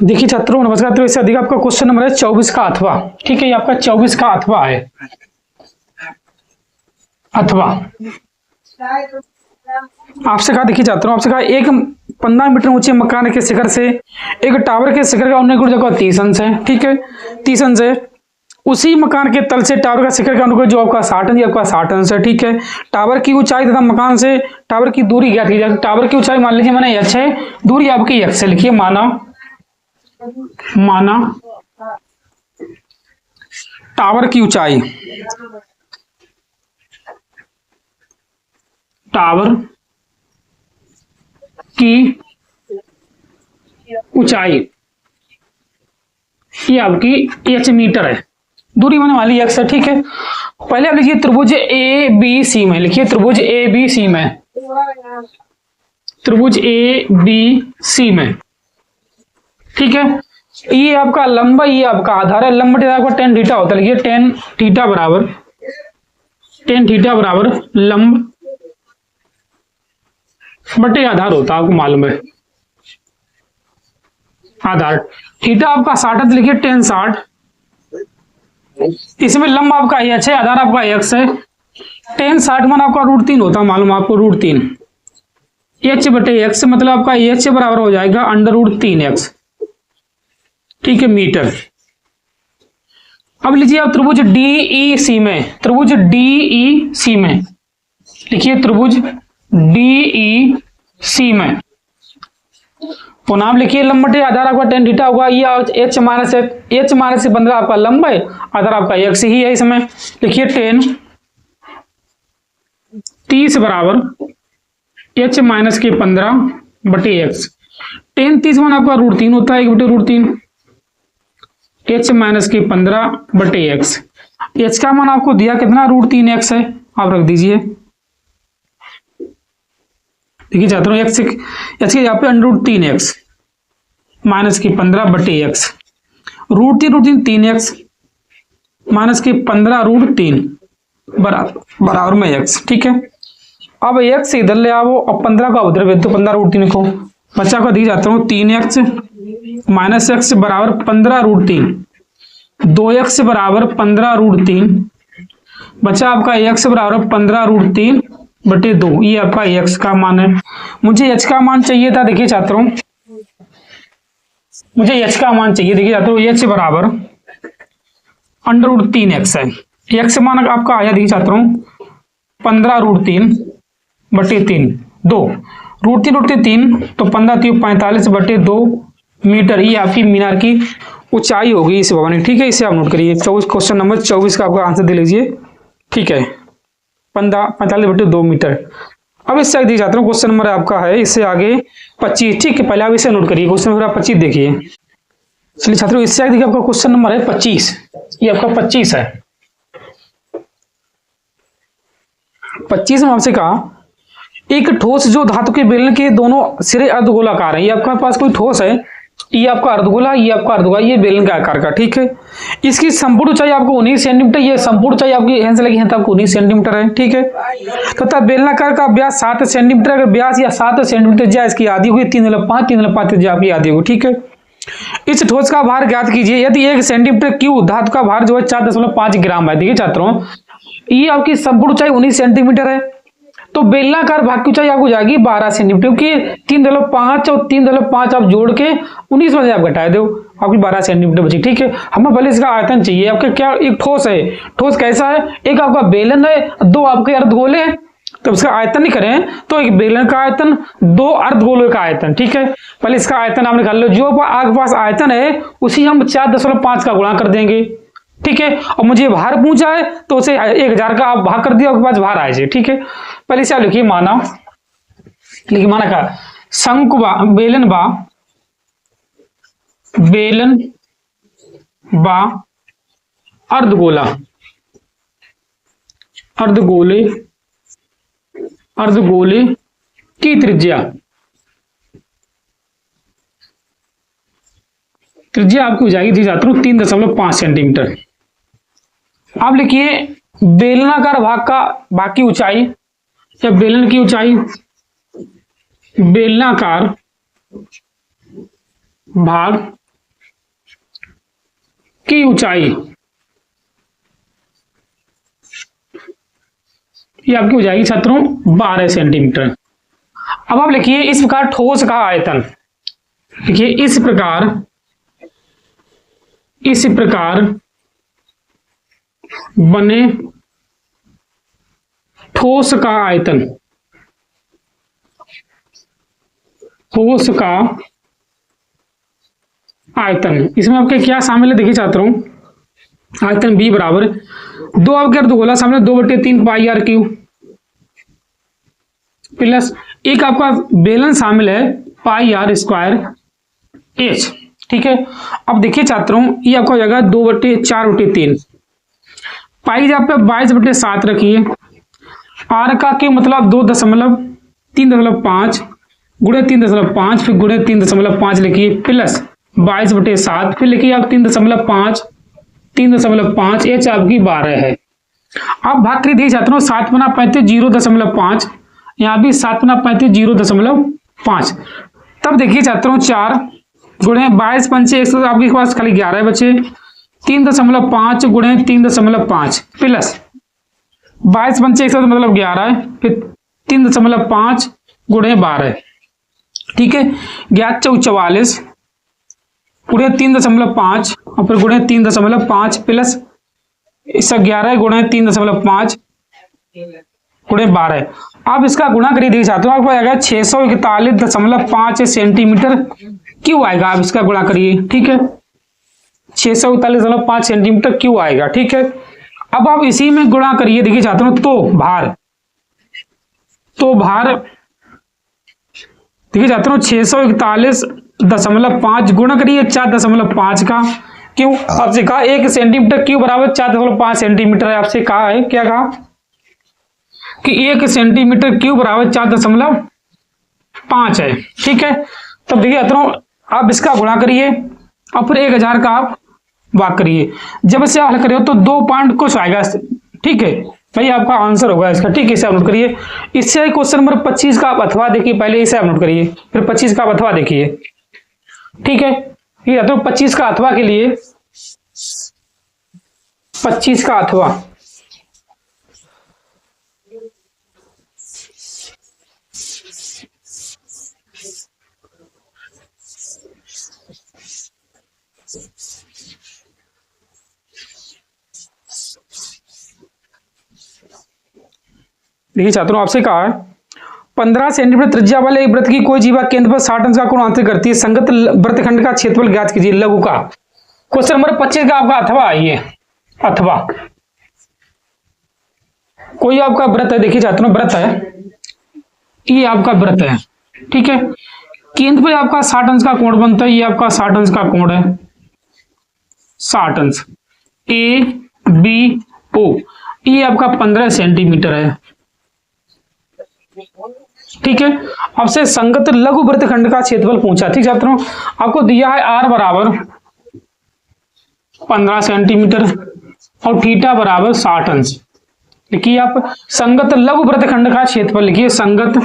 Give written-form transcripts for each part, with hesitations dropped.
देखिए छात्रों नमस्कार। तो इससे अधिक आपका क्वेश्चन नंबर है 24 का अथवा। ठीक है, ये आपका 24 का अथवा है। अथवा आपसे कहा, देखिए छात्रों आपसे कहा एक 15 मीटर ऊंचे मकान के शिखर से एक टावर के शिखर का अनुदैर्घ्य जगह 30 अंश है। ठीक है, 30 अंश है। उसी मकान के तल से टावर का शिखर का अनुदैर्घ्य जो आपका 60 अंश, आपका 60 अंश है। ठीक है, टावर की ऊंचाई तथा मकान से टावर की दूरी ज्ञात की जाए। टावर की ऊंचाई मान लीजिए मैंने h है, दूरी आपकी x है। लिखिए माना टावर की ऊंचाई, टावर की ऊंचाई ये आपकी h मीटर है, दूरी मैंने मान ली x है। ठीक है, पहले आप लिखिए त्रिभुज ए बी सी में। लिखिए त्रिभुज ए बी सी में, त्रिभुज ए बी सी में। ठीक है, ये आपका लंब, ये आपका आधार है। लंब आपका टेन थीटा होता है। लिखिए टेन थीटा बराबर लंब बटे आधार होता है, आपको मालूम है। आधार थीटा आपका 60 है, लिखिए टेन 60। इसमें लंब आपका h है, आधार आपका x है। टेन 60 मान आपका √3 होता है, मालूम आपको √3। h बटे x मतलब आपका h बराबर हो जाएगा √3x। ठीक है, मीटर। अब लीजिए आप त्रिभुज DEC में, त्रिभुज DEC में लिखिए त्रिभुज DEC में पुनः आप लिखिए लंब बटे आधार आपका टेन थीटा होगा। ये h माइनस 15 आपका लंब है, आधार आपका x ही है। इसमें लिखिए टेन 30 बराबर h माइनस के 15 बटे x। टेन 30 मान आपका √3 होता है, 1 बटे √3। h माइनस के 15 बटे x। h का मान आपको दिया कितना, √3x है, आप रख दीजिए। देखिए छात्रों x के यहाँ पे √3x माइनस के 15 बटे x। √3 3x माइनस के 15 √3 बराबर में x। ठीक है, अब x इधर ले आओ और 15 का उधर भेज दो। 15 √3 को बच्चा को दी जाता हूँ 3x माइनस x बराबर 15 √3। 2x बराबर 15 √3। बच्चा आपका x बराबर 15 √3 बटे 2। ये आपका x का मान है। मुझे h का मान चाहिए था। देखिए छात्रों मुझे h का मान चाहिए। देखिए छात्रों h बराबर √3x है। x मान आपका आया, देखिए छात्रों 15 √3 बटे 3 2 √3 तो 15 3 45 बटे 2 मीटर। ये आपकी मीनार की ऊंचाई होगी इस भवन की। ठीक है, इसे आप नोट करिए। 24 क्वेश्चन नंबर 24 का आपका आंसर दे लीजिए। ठीक है, 45 बटे 2 मीटर। अब इससे आगे छात्रों क्वेश्चन नंबर आपका है इससे आगे 25। ठीक है, पहले आप इसे नोट करिए। क्वेश्चन नंबर 25 देखिए। चलिए छात्रों इससे आगे देखिए आपका क्वेश्चन नंबर है 25। ये आपका 25 है। 25 में आपसे कहा एक ठोस जो धातु के बेलन के दोनों सिरे अर्धगोलाकार है। ये आपके पास कोई ठोस है, ये आपका अर्धगोला, ये आपका अर्धगोला, ये बेलन का आकार का। ठीक है, इसकी संपूर्ण ऊंचाई आपको 19 सेंटीमीटर, ये संपूर्ण ऊंचाई आपकी हैंड से लगी है तो आपको 19 सेंटीमीटर है। ठीक है, तथा बेलनाकार का व्यास 7 सेंटीमीटर। अगर व्यास या 7 सेंटीमीटर जाए इसकी आधी होगी 3.5 त्रिज्या आपकी आधी होगी। ठीक है, इस ठोस का भार ज्ञात कीजिए। यदि 1 सेंटीमीटर क्यूब धातु का भार जो है 4.5 ग्राम है। देखिए छात्रों ये आपकी संपूर्ण ऊंचाई 19 सेंटीमीटर है, तो बेलनाकार भाग की ऊंचाई आपको हो जाएगी 12 सेंटीमीटर, क्योंकि 3.5 और 3.5 आप जोड़ के 19 में से आप घटा दो, आपकी 12 सेंटीमीटर बची। ठीक है, हमें पहले इसका आयतन चाहिए। आपके क्या एक ठोस है, ठोस कैसा है, एक आपका बेलन है, 2 आपके अर्धगोले हैं। तो इसका आयतन नहीं करें तो एक बेलन का आयतन, 2 अर्धगोलों का आयतन। ठीक है, पहले इसका आयतन आप निकाल लो। जो आपके पास आयतन है उसी हम 4.5 का गुणा कर देंगे। ठीक है, और मुझे भार पूछा है तो उसे 1000 का आप भाग कर दिया, आपके पास भार आ जाए। ठीक है, पहले से आप लिखिए माना का शंकु बेलन बा अर्धगोले की त्रिज्या आपकी हो जाएगी थी छात्रों 3.5 सेंटीमीटर। आप लिखिए बेलनाकार भाग की ऊंचाई या बेलन की ऊंचाई, बेलनाकार भाग की ऊंचाई, ये आपकी हो जाएगी छात्रों 12 सेंटीमीटर। अब आप लिखिए इस प्रकार ठोस का आयतन, देखिए इस प्रकार बने ठोस का आयतन, ठोस का आयतन, इसमें आपके क्या शामिल है, देखिए छात्रों आयतन B बराबर 2 आपके अर्धगोला शामिल है 2/3 पाई आर क्यू प्लस एक आपका बेलन शामिल है पाई आर स्क्वायर एच। ठीक है, अब देखिए छात्रों ये आपका हो जाएगा 2/4/3 पाई जहाँ पे 22/7 रखिए, आर का क्यू मतलब 3.5 गुणे 3.5 फिर गुणे 3.5 लिखिए प्लस 22/7 फिर लिखिए आप 3.5 एच आपकी 12 है। आप भाग करिए देखिए छात्रों 7×35 0.5, यहाँ भी 7×35 0.5। तब देखिए छात्रों 4 गुणे 22×5 आपके पास खाली 11 है बच्चे, 3.5 गुणे 3.5 प्लस 22×5 मतलब 11 है, फिर 3.5 गुणे 12। ठीक है, 11×4 = 44 गुणे 3.5 और फिर गुणे 3.5 प्लस इसका 11 गुणे 3.5 गुणे 12। आप इसका गुणा करिए देखिए छात्रों आपको आएगा 641.5 सेंटीमीटर क्यों आएगा, आप इसका गुणा करिए। ठीक है, 641.5 सेंटीमीटर क्यों आएगा। ठीक है, अब आप इसी में गुणा करिए देखिए छात्रों तो भार देखिए छात्रों 641.5 गुणा करिए 4.5 का, क्यों आपसे कहा 1 सेंटीमीटर क्यों बराबर 4.5 सेंटीमीटर है, आपसे कहा है क्या कहा कि 1 सेंटीमीटर क्यूब बराबर 4.5 है। ठीक है, तब देखिए छात्रों आप इसका गुणा करिए और फिर 1000 का आप भाग करिए, जब इसे हल करिए तो 2 पॉइंट कुछ आएगा। ठीक है भाई आपका आंसर होगा इसका। ठीक है, इसे आप नोट करिए। इससे क्वेश्चन नंबर 25 का आप अथवा देखिए, पहले इसे आप नोट करिए फिर 25 का आप अथवा देखिए। ठीक है, ये तो 25 का अथवा के लिए 25 का अथवा देखिए छात्रों आपसे कहा है 15 सेंटीमीटर त्रिज्या वाले एक वृत्त की कोई जीवा केंद्र पर 60 अंश का कोण अंतरित करती है, संगत वृत्तखंड का क्षेत्रफल ज्ञात कीजिए लघु का। क्वेश्चन नंबर 25 का आपका अथवा आइए, अथवा कोई आपका वृत्त है, देखिए छात्रों वृत्त है, ये आपका वृत्त है। ठीक है, केंद्र पर आपका 60 अंश का कोण बनता है, ये आपका 60 अंश का कोण है, 60 अंश ABO, ये आपका 15 सेंटीमीटर है। ठीक है, आपसे संगत लघु वृत्तखंड का क्षेत्रफल पूछा। ठीक छात्रों, आपको दिया है R बराबर 15 सेंटीमीटर और थीटा बराबर 60 अंश। लिखिए आप संगत लघु वृत्तखंड का क्षेत्रफल लिखिए, संगत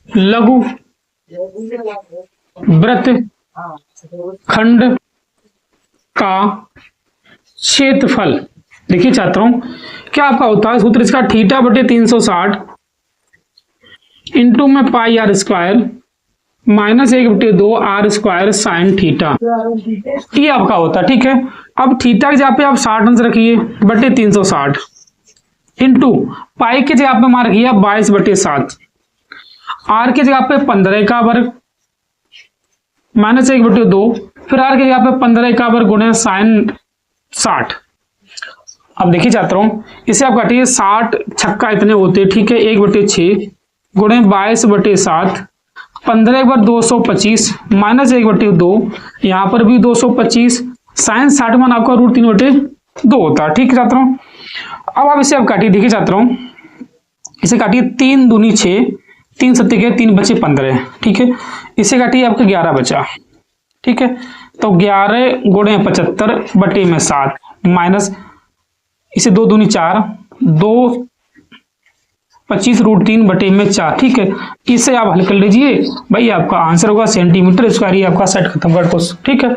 लघु वृत्तखंड का क्षेत्रफल। देखिए छात्रों क्या आपका होता है सूत्र इसका, θ/360 इंटू में pi r square -1/2 r square sine theta, ये आपका होता है। ठीक है, अब थीटा की जगह पे आप 60 अंश रखिए बटे 360 इंटू पाई की जगह पे मान रखिए 22/7, आर की जगह पे 15 का वर्ग -1/2 फिर आर की जगह पे 15 का वर्ग गुणे साइन 60। अब देखिए छात्रों इसे आप काटिए, 60 छक्का इतने होते हैं। ठीक है, 1/6 गुणे 22/7, 15 एक बार 225 -1/2, यहाँ पर भी 225 साइन 60 मान आपका √3/2 होता है। ठीक है छात्रों, अब आप इसे आप काटिए, देखिए छात्रों इसे काटिए 3 दूनी 6, 3 सत्ते के 3 बचे 15। ठीक है, इसे काटिए आपका 11 बचा। ठीक है, तो 11 गुणे 75/7 माइनस इसे 2 दूनी 4, 2 25√3/4, ठीक है। इससे आप हल कर लीजिए भाई, आपका आंसर होगा सेंटीमीटर स्क्वायर। ये आपका सेट खत्म कर, ठीक है।